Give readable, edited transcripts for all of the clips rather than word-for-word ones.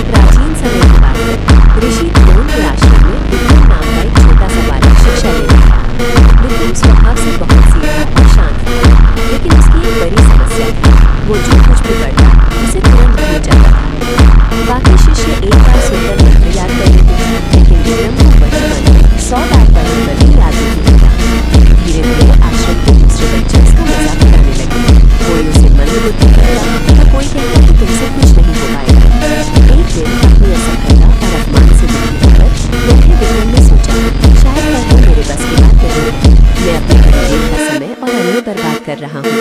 प्राचीन समय की बात है। ऋषि द्रोण के आश्रम में विक्रम नाम का एक छोटा सा बालक शिक्षा ले रहा था। विक्रम स्वभाव से बहुत सीधा और शांत था, लेकिन उसकी एक बड़ी समस्या थी। वो जो कुछ भी पढ़ता उसे तुरंत भूल जाता था। बाकी शिष्य एक बार सुनकर मंत्र याद कर लेते थे, लेकिन विक्रम को बचपन में 100 बार पढ़ने पर भी याद नहीं था। धीरे धीरे आश्रम के दूसरे बच्चे उसका मजाक उड़ाने लगे। कोई उसे मंत्रमुग्ध करता तो कोई कहता कि तुमसे कुछ नहीं हो पाएगा। एक दिन अपनी असफलता और अपमान से दुखी होकर बैठे विक्रम ने सोचा, शायद पढ़ना मेरे बस की बात नहीं है। मैं अपने पढ़ने का समय और अन्य बर्बाद कर रहा हूँ।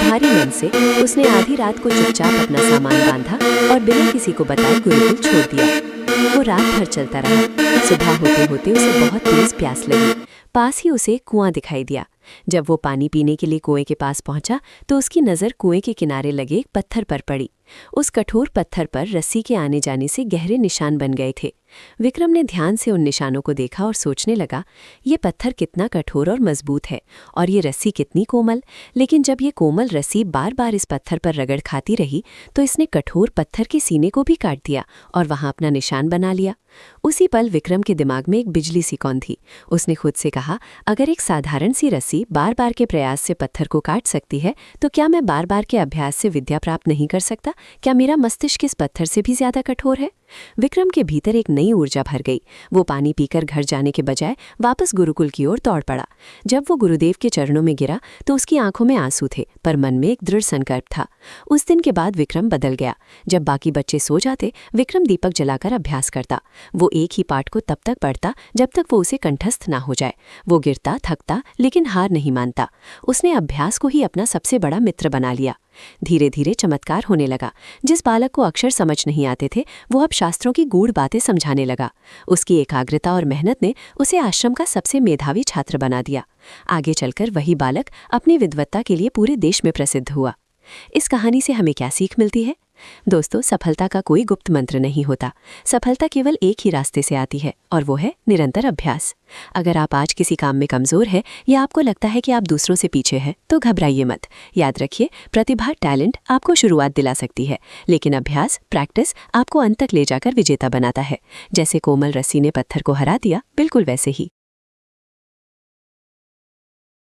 भारी मन से उसने आधी रात को चुपचाप अपना सामान बांधा और बिना किसी को बताए गुरुकुल छोड़ दिया। वो रात भर चलता रहा। सुबह होते होते उसे बहुत तेज प्यास लगी। पास ही उसे कुआं दिखाई दिया। जब वो पानी पीने के लिए कुएं के पास पहुंचा तो उसकी नज़र कुएं के किनारे लगे एक पत्थर पर पड़ी। उस कठोर पत्थर पर रस्सी के आने जाने से गहरे निशान बन गए थे। विक्रम ने ध्यान से उन निशानों को देखा और सोचने लगा, ये पत्थर कितना कठोर और मजबूत है और ये रस्सी कितनी कोमल। लेकिन जब ये कोमल रस्सी बार बार इस पत्थर पर रगड़ खाती रही तो इसने कठोर पत्थर के सीने को भी काट दिया और वहां अपना निशान बना लिया। उसी पल विक्रम के दिमाग में एक बिजली सी कौन थी। उसने खुद से कहा, अगर एक साधारण सी रस्सी बार बार के प्रयास से पत्थर को काट सकती है तो क्या मैं बार बार के अभ्यास से विद्या प्राप्त नहीं कर सकता? क्या मेरा मस्तिष्क इस पत्थर से भी ज्यादा कठोर है? विक्रम के भीतर एक नई ऊर्जा भर गई। वो पानी पीकर घर जाने के बजाय वापस गुरुकुल की ओर दौड़ पड़ा। जब वो गुरुदेव के चरणों में गिरा तो उसकी आंखों में आंसू थे, पर मन में एक दृढ़ संकल्प था। उस दिन के बाद विक्रम बदल गया। जब बाकी बच्चे सो जाते, विक्रम दीपक जलाकर अभ्यास करता। वो एक ही पाठ को तब तक पढ़ता जब तक वो उसे कंठस्थ ना हो जाए। वो गिरता, थकता, लेकिन हार नहीं मानता। उसने अभ्यास को ही अपना सबसे बड़ा मित्र बना लिया। धीरे धीरे चमत्कार होने लगा। जिस बालक को अक्षर समझ नहीं आते थे, वो अब शास्त्रों की गूढ़ बातें समझाने लगा। उसकी एकाग्रता और मेहनत ने उसे आश्रम का सबसे मेधावी छात्र बना दिया। आगे चलकर वही बालक अपनी विद्वत्ता के लिए पूरे देश में प्रसिद्ध हुआ। इस कहानी से हमें क्या सीख मिलती है? दोस्तों, सफलता का कोई गुप्त मंत्र नहीं होता। सफलता केवल एक ही रास्ते से आती है और वो है निरंतर अभ्यास। अगर आप आज किसी काम में कमजोर हैं या आपको लगता है कि आप दूसरों से पीछे हैं, तो घबराइए मत। याद रखिए, प्रतिभा, टैलेंट आपको शुरुआत दिला सकती है, लेकिन अभ्यास, प्रैक्टिस आपको अंत तक ले जाकर विजेता बनाता है। जैसे कोमल रस्सी ने पत्थर को हरा दिया, बिल्कुल वैसे ही